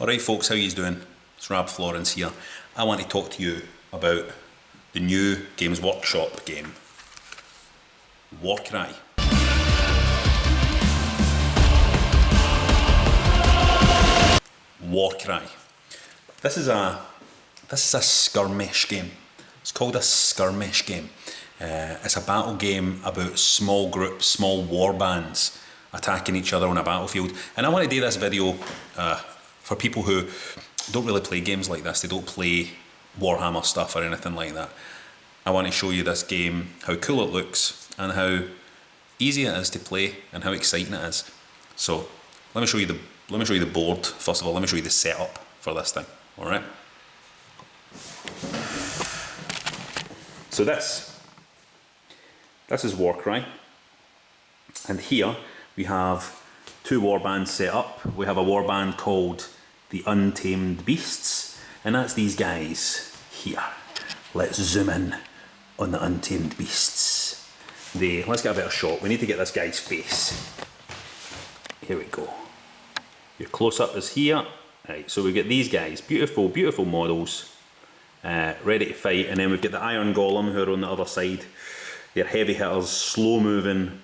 Alright folks, how you doing? It's Rab Florence here. I want to talk to you about the new Games Workshop game, Warcry. Warcry. This is a skirmish game. It's called a skirmish game. It's a battle game about small groups, small warbands attacking each other on a battlefield. And I want to do this video for people who don't really play games like this. They don't play Warhammer stuff or anything like that. I want to show you this game, how cool it looks and how easy it is to play and how exciting it is. So let me show you the board first of all. Let me show you the setup for this thing. All right. So this is Warcry, and here we have two warbands set up. We have a warband called the Untamed Beasts, and that's these guys here. Let's zoom in on the Untamed Beasts. Let's get a better shot. We need to get this guy's face. Here we go. Your close-up is here. Right, so we get these guys, beautiful, beautiful models, ready to fight, and then we've got the Iron Golem who are on the other side. They're heavy hitters, slow moving,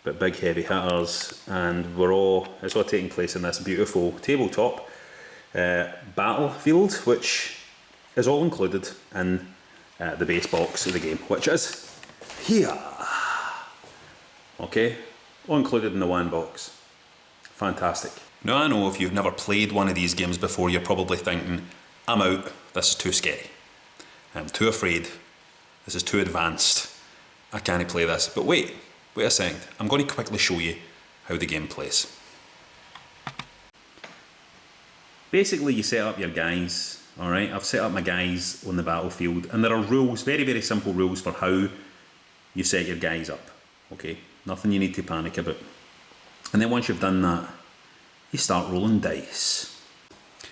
but big heavy hitters, and it's all taking place in this beautiful tabletop battlefield, which is all included in the base box of the game, which is here. Okay, all included in the one box. Fantastic. Now I know if you've never played one of these games before, you're probably thinking, I'm out, this is too scary. I'm too afraid, this is too advanced, I can't play this. But wait a second, I'm going to quickly show you how the game plays. Basically you set up your guys, alright? I've set up my guys on the battlefield, and there are rules, very, very simple rules for how you set your guys up, okay? Nothing you need to panic about. And then once you've done that, you start rolling dice.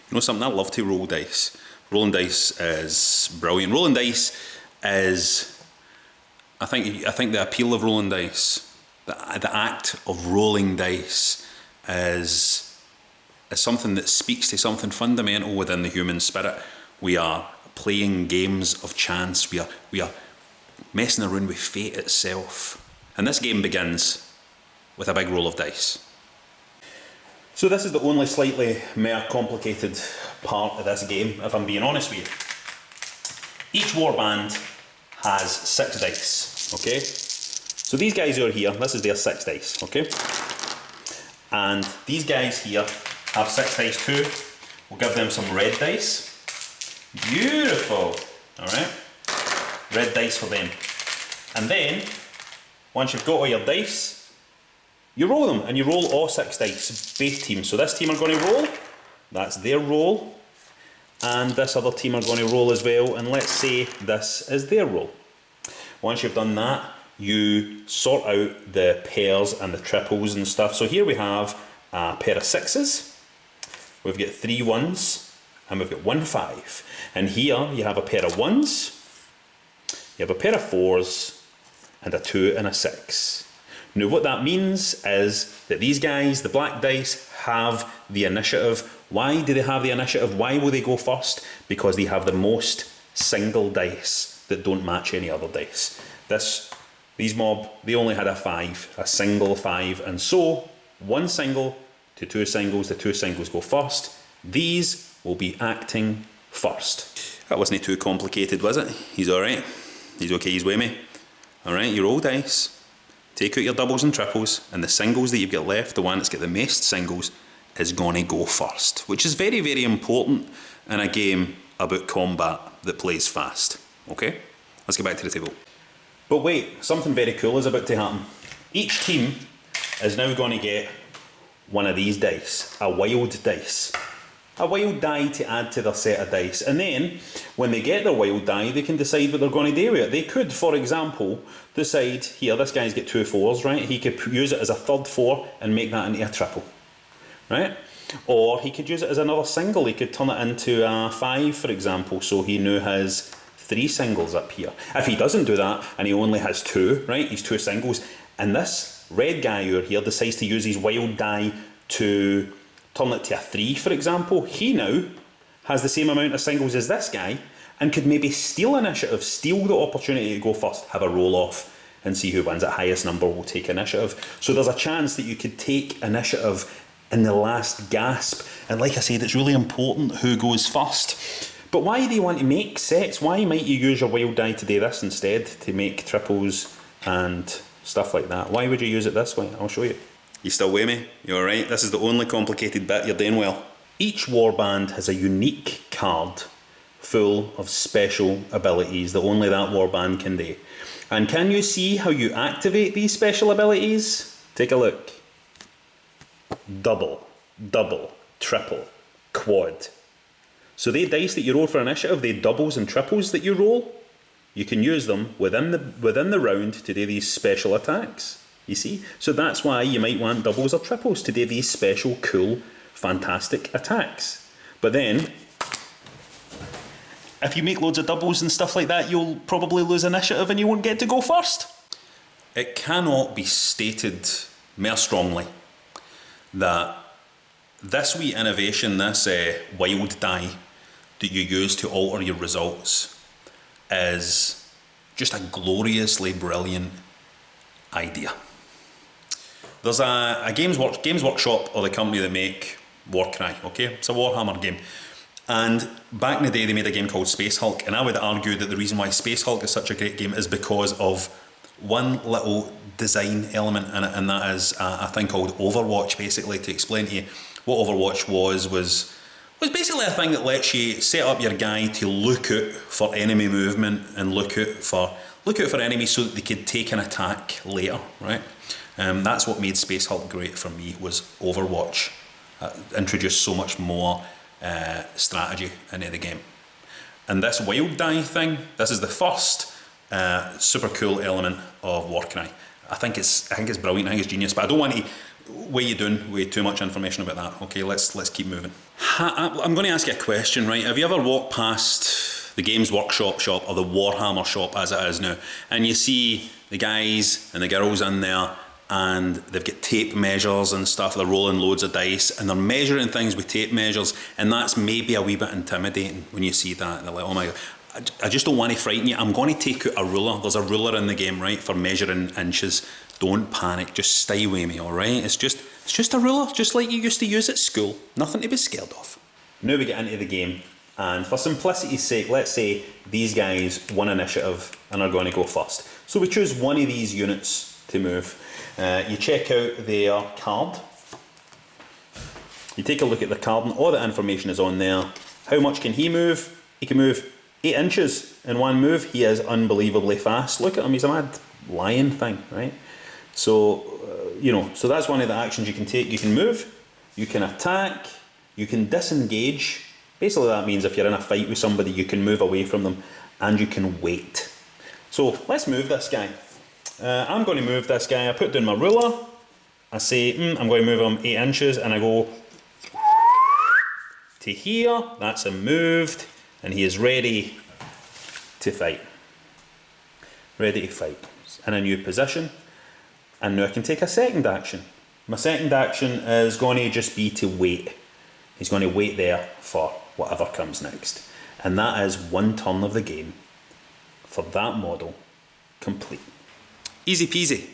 You know something, I love to roll dice. Rolling dice is brilliant. Rolling dice is, I think the appeal of rolling dice, the act of rolling dice is something that speaks to something fundamental within the human spirit. We are playing games of chance. We are messing around with fate itself. And this game begins with a big roll of dice. So this is the only slightly more complicated part of this game, if I'm being honest with you. Each warband has 6 dice, okay? So these guys who are here, this is their 6 dice, okay? And these guys here have 6 dice too. We'll give them some red dice. Beautiful, alright? Red dice for them. And then, once you've got all your dice, you roll them, and you roll all 6 dice, both teams. So this team are going to roll, that's their roll, and this other team are going to roll as well, and let's say this is their roll. Once you've done that, you sort out the pairs and the triples and stuff. So here we have a pair of 6s, we've got 3 1s, and we've got 1 5. And here you have a pair of 1s, you have a pair of 4s, and a 2 and a 6. Now what that means is that these guys, the black dice, have the initiative. Why do they have the initiative? Why will they go first? Because they have the most single dice that don't match any other dice. These mob, they only had a 5, a single 5, and so 1 single to 2 singles, the 2 singles go first. These will be acting first. That wasn't too complicated, was it? He's alright. He's okay, he's with me. Alright, you roll dice. Take out your doubles and triples, and the singles that you've got left, the one that's got the most singles, is going to go first, which is very, very important in a game about combat that plays fast. Okay, let's get back to the table. But wait, something very cool is about to happen. Each team is now going to get one of these dice, a wild dice. A wild die to add to their set of dice, and then when they get their wild die, they can decide what they're going to do with it. They could, for example, decide, here, this guy's got 2 4s, right? He could use it as a 3rd 4 and make that into a triple, right? Or he could use it as another single. He could turn it into a 5, for example, so he now has 3 singles up here. If he doesn't do that and he only has 2, right? He's 2 singles, and this red guy over here decides to use his wild die to turn it to a 3, for example, he now has the same amount of singles as this guy and could maybe steal initiative, steal the opportunity to go first, have a roll off and see who wins. At highest number will take initiative. So there's a chance that you could take initiative in the last gasp. And like I said, it's really important who goes first. But why do you want to make sets? Why might you use your wild die to do this instead, to make triples and stuff like that? Why would you use it this way? I'll show you. You still with me? You alright? This is the only complicated bit. You're doing well. Each warband has a unique card full of special abilities that only that warband can do. And can you see how you activate these special abilities? Take a look. Double, double, triple, quad. So they dice that you roll for initiative, they doubles and triples that you roll, you can use them within the round to do these special attacks. You see? So that's why you might want doubles or triples to do these special, cool, fantastic attacks. But then, if you make loads of doubles and stuff like that, you'll probably lose initiative and you won't get to go first. It cannot be stated more strongly that this wee innovation, this wild die that you use to alter your results, is just a gloriously brilliant idea. There's a Games Workshop, or the company that make Warcry, okay? It's a Warhammer game. And back in the day they made a game called Space Hulk, and I would argue that the reason why Space Hulk is such a great game is because of one little design element in it, and that is a thing called Overwatch. Basically, to explain to you what Overwatch was basically a thing that lets you set up your guy to look out for enemy movement and look out for enemies so that they could take an attack later, right? That's what made Space Hulk great for me, was Overwatch. Introduced so much more strategy into the game. And this wild die thing, this is the first super cool element of Warcry. I think it's brilliant. I think it's genius. But I don't want to weigh you down with too much information about that. Okay, let's keep moving. I'm going to ask you a question, right? Have you ever walked past the Games Workshop shop, or the Warhammer shop as it is now, and you see the guys and the girls in there, and they've got tape measures and stuff, they're rolling loads of dice and they're measuring things with tape measures, and that's maybe a wee bit intimidating when you see that, and they're like, oh my god. I just don't want to frighten you. I'm going to take out a ruler. There's a ruler in the game, right, for measuring inches. Don't panic, just stay with me, alright? It's just a ruler, just like you used to use at school. Nothing to be scared of. Now we get into the game, and for simplicity's sake, let's say these guys won initiative and are going to go first. So we choose one of these units to move. You check out their card. You take a look at the card, and all the information is on there. How much can he move? He can move 8 inches in one move. He is unbelievably fast. Look at him, he's a mad lion thing, right? So, so that's one of the actions you can take. You can move, you can attack, you can disengage. Basically that means if you're in a fight with somebody, you can move away from them, and you can wait. So let's move this guy. I'm going to move this guy. I put down my ruler. I say, I'm going to move him 8 inches, and I go to here. That's him moved, and he is ready to fight. Ready to fight. In a new position. And now I can take a second action. My second action is going to just be to wait. He's going to wait there for whatever comes next. And that is one turn of the game for that model complete. Easy peasy.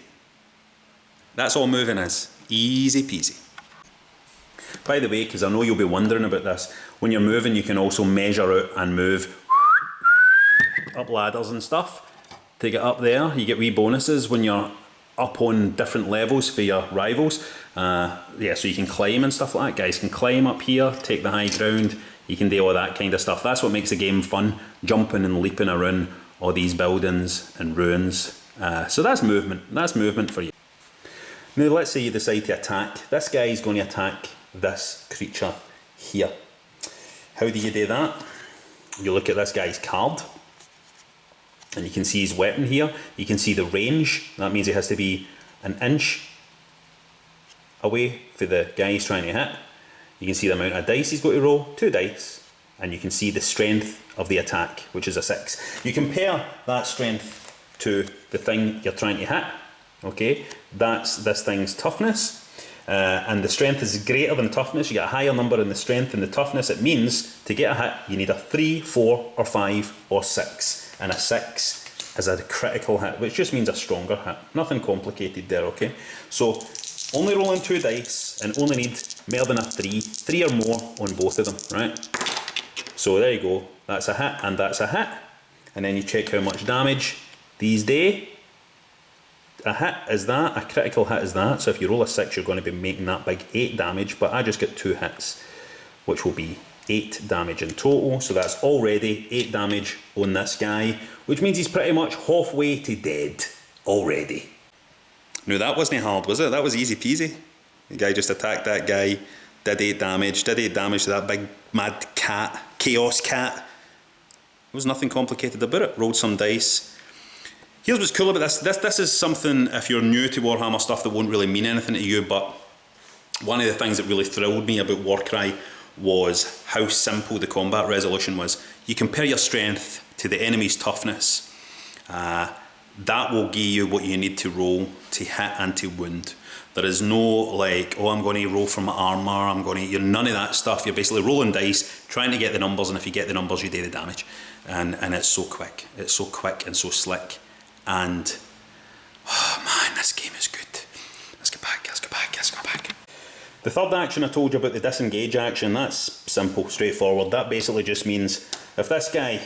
That's all moving is. Easy peasy. By the way, because I know you'll be wondering about this, when you're moving you can also measure out and move up ladders and stuff to get up there. You get wee bonuses when you're up on different levels for your rivals. So you can climb and stuff like that. Guys can climb up here, take the high ground. You can do all that kind of stuff. That's what makes the game fun, jumping and leaping around all these buildings and ruins. So that's movement. That's movement for you. Now let's say you decide to attack. This guy is going to attack this creature here. How do you do that? You look at this guy's card, and you can see his weapon here. You can see the range. That means he has to be an inch away for the guy he's trying to hit. You can see the amount of dice he's got to roll, 2 dice, and you can see the strength of the attack, which is a 6. You compare that strength to the thing you're trying to hit. Okay, that's this thing's toughness. and the strength is greater than toughness. You get a higher number in the strength and the toughness. It means to get a hit, you need a 3, 4, or 5, or 6. And a 6 is a critical hit, which just means a stronger hit. Nothing complicated there, okay? So, only rolling 2 dice, and only need more than a 3 or more on both of them, right? So there you go, that's a hit, and that's a hit. And then you check how much damage these do. A hit is that, a critical hit is that, so if you roll a 6 you're going to be making that big 8 damage, but I just get 2 hits, which will be 8 damage in total, so that's already 8 damage on this guy, which means he's pretty much halfway to dead already. Now that wasn't hard, was it? That was easy peasy. The guy just attacked that guy, did 8 damage to that big mad cat, chaos cat. There was nothing complicated about it. Rolled some dice. Here's what's cool about this. This is something, if you're new to Warhammer stuff, that won't really mean anything to you, but one of the things that really thrilled me about Warcry was how simple the combat resolution was. You compare your strength to the enemy's toughness. That will give you what you need to roll to hit and to wound. There is no like, oh, I'm going to roll for my armour, you're none of that stuff. You're basically rolling dice, trying to get the numbers, and if you get the numbers, you do the damage. And it's so quick. It's so quick and so slick. And, oh man, this game is good. Let's go back. The third action I told you about, the disengage action, that's simple, straightforward. That basically just means if this guy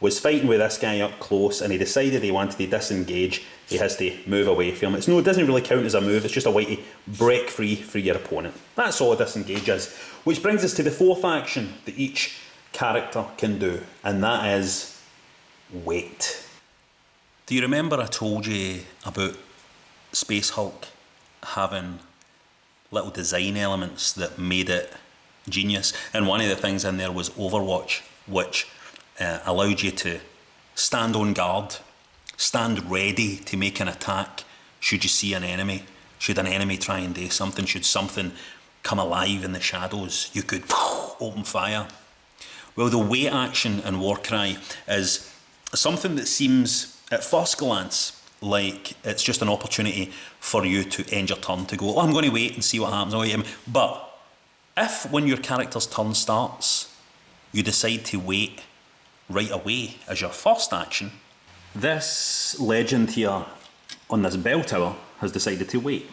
was fighting with this guy up close and he decided he wanted to disengage, he has to move away from him. It doesn't really count as a move, it's just a way to break free for your opponent. That's all a disengage is. Which brings us to the fourth action that each character can do, and that is wait. Do you remember I told you about Space Hulk having little design elements that made it genius? And one of the things in there was Overwatch, which allowed you to stand on guard, stand ready to make an attack should you see an enemy. Should an enemy try and do something, should something come alive in the shadows, you could open fire. Well, the wait action in Warcry is something that seems at first glance like it's just an opportunity for you to end your turn, to go, oh, I'm going to wait and see what happens. But if when your character's turn starts, you decide to wait right away as your first action, this legend here on this bell tower has decided to wait.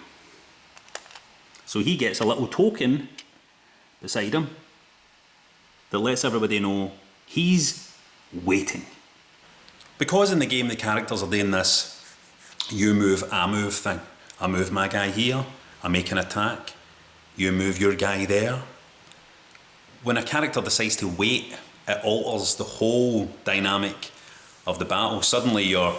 So he gets a little token beside him that lets everybody know he's waiting. Because in the game the characters are doing this you move, I move thing. I move my guy here, I make an attack, you move your guy there. When a character decides to wait, it alters the whole dynamic of the battle. Suddenly you're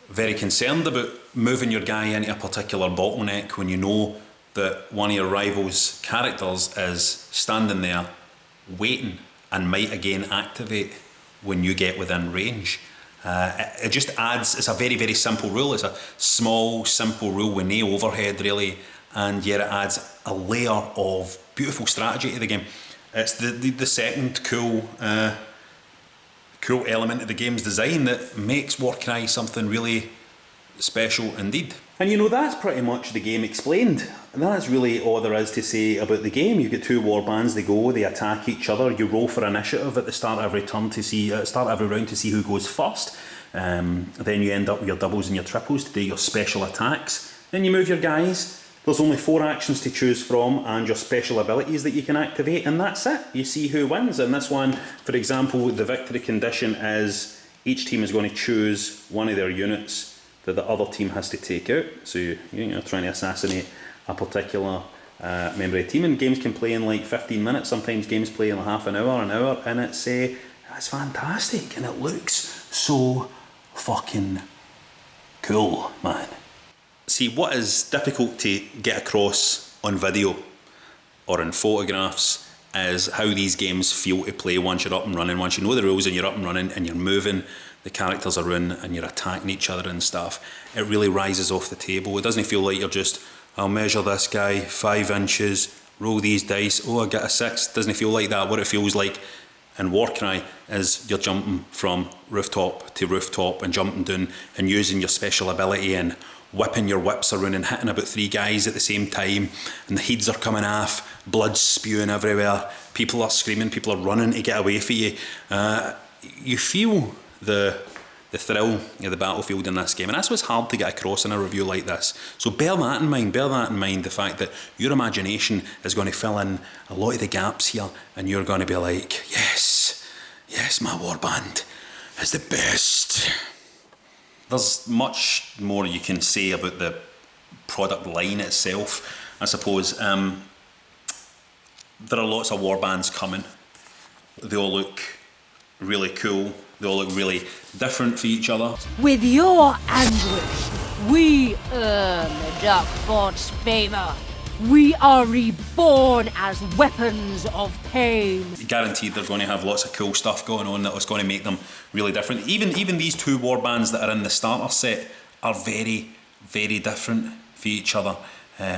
very concerned about moving your guy into a particular bottleneck when you know that one of your rivals' characters is standing there waiting and might again activate when you get within range. It just adds, it's a very, very simple rule. It's a small, simple rule with no overhead really, and yet it adds a layer of beautiful strategy to the game. It's the second cool element of the game's design that makes Warcry something really special indeed. And you know, that's pretty much the game explained. That's really all there is to say about the game. You get 2 warbands, they attack each other, you roll for initiative at the start of every turn to see, start every round to see who goes first. Then you end up with your doubles and your triples to do your special attacks. Then you move your guys. There's only 4 actions to choose from and your special abilities that you can activate, and that's it. You see who wins. And this one, for example, the victory condition is each team is going to choose one of their units that the other team has to take out. So you're trying to assassinate a particular member of the team, and games can play in like 15 minutes, sometimes games play in half an hour, and it's fantastic, and it looks so fucking cool, man. See, what is difficult to get across on video or in photographs is how these games feel to play once you're up and running, once you know the rules and you're up and running and you're moving the characters around and you're attacking each other and stuff. It really rises off the table. It doesn't feel like you're just, I'll measure this guy 5 inches, roll these dice, oh I get a 6. It doesn't feel like that. What it feels like And Warcry is you're jumping from rooftop to rooftop and jumping down and using your special ability and whipping your whips around and hitting about 3 guys at the same time, and the heads are coming off, blood spewing everywhere, people are screaming, people are running to get away from you. You feel the thrill of the battlefield in this game, and that's what's hard to get across in a review like this. So bear that in mind, the fact that your imagination is going to fill in a lot of the gaps here, and you're going to be like, yes, my warband is the best. There's much more you can say about the product line itself, I suppose. There are lots of warbands coming. They all look really cool. They all look really different for each other. With your anguish, we earn the Darkborn's favour. We are reborn as weapons of pain. Guaranteed they're going to have lots of cool stuff going on that is going to make them really different. Even these 2 warbands that are in the starter set are very, very different for each other.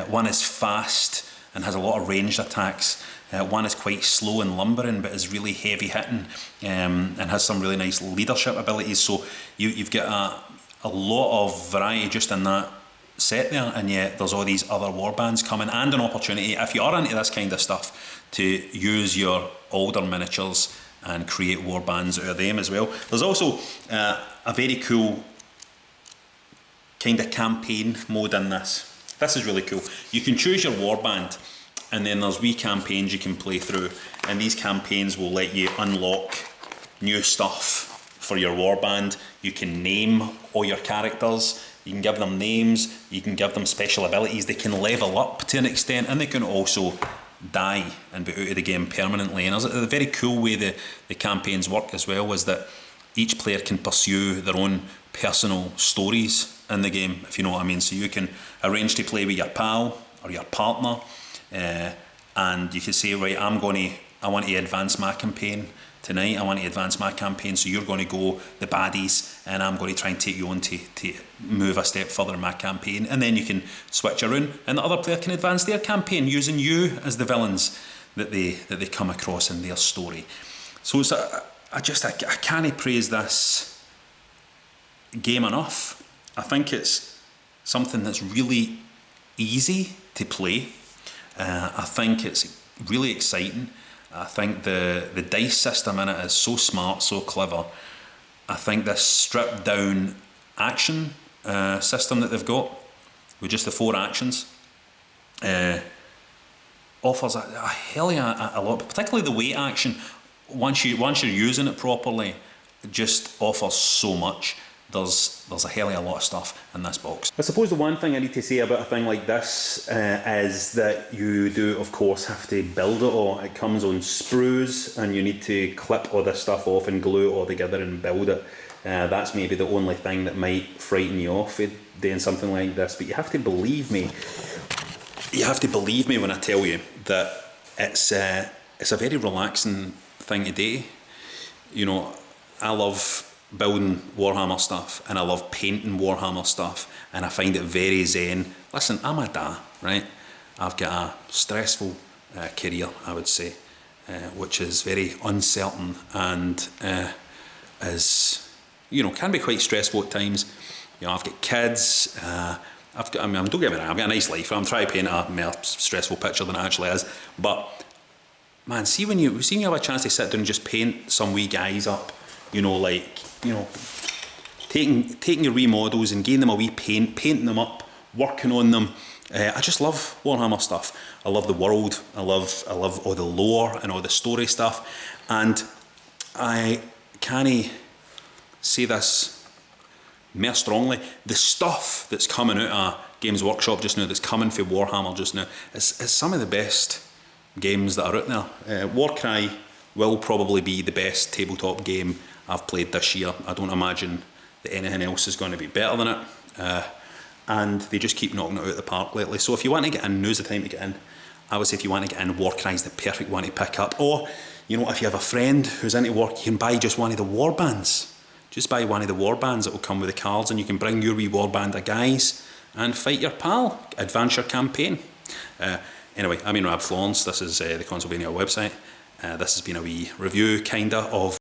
One is fast and has a lot of ranged attacks. One is quite slow and lumbering but is really heavy hitting and has some really nice leadership abilities. So you've got a lot of variety just in that set there, and yet there's all these other warbands coming, and an opportunity, if you are into this kind of stuff, to use your older miniatures and create warbands out of them as well. There's also a very cool kind of campaign mode in this. This is really cool. You can choose your warband, and then there's wee campaigns you can play through, and these campaigns will let you unlock new stuff for your warband. You can name all your characters, you can give them names, you can give them special abilities, they can level up to an extent, and they can also die and be out of the game permanently. And there's a very cool way the campaigns work as well, is that each player can pursue their own personal stories in the game, if you know what I mean. So you can arrange to play with your pal or your partner, and you can say, right, I want to advance my campaign tonight, I want to advance my campaign, so you're going to go the baddies and I'm going to try and take you on to move a step further in my campaign, and then you can switch around and the other player can advance their campaign using you as the villains that they come across in their story. So it's I can't praise this game enough. I think it's something that's really easy to play. I think it's really exciting. I think the dice system in it is so smart, so clever. I think this stripped down action system that they've got with just the 4 actions offers a hell of a lot, particularly the weight action. Once you're using it properly, it just offers so much. There's a hell of a lot of stuff in this box. I suppose the one thing I need to say about a thing like this is that you do, of course, have to build it all. It comes on sprues and you need to clip all this stuff off and glue it all together and build it. That's maybe the only thing that might frighten you off with doing something like this, but you have to believe me. You have to believe me when I tell you that it's a very relaxing thing to do. You know, I love building Warhammer stuff and I love painting Warhammer stuff, and I find it very zen. Listen, I'm a da, right? I've got a stressful career, I would say, which is very uncertain and is, you know, can be quite stressful at times. You know, I've got kids, don't get me wrong, I've got a nice life. I'm trying to paint a more stressful picture than it actually is, but man, see when you have a chance to sit down and just paint some wee guys up, you know, like, you know, taking your wee models and giving them a wee painting them up, working on them. I just love Warhammer stuff. I love the world. I love all the lore and all the story stuff. And I can't say this more strongly. The stuff that's coming out of Games Workshop just now, that's coming for Warhammer just now, is some of the best games that are out there. Warcry will probably be the best tabletop game I've played this year. I don't imagine that anything else is going to be better than it. And they just keep knocking it out of the park lately. So if you want to get in, now's the time to get in. I would say if you want to get in, Warcry is the perfect one to pick up. Or, you know, if you have a friend who's into work, you can buy just one of the warbands. Just buy one of the warbands that will come with the cards, and you can bring your wee warband of guys and fight your pal, advance your campaign. Anyway, I'm Rob Florence. This is the Consolevania website. This has been a wee review, kinda, of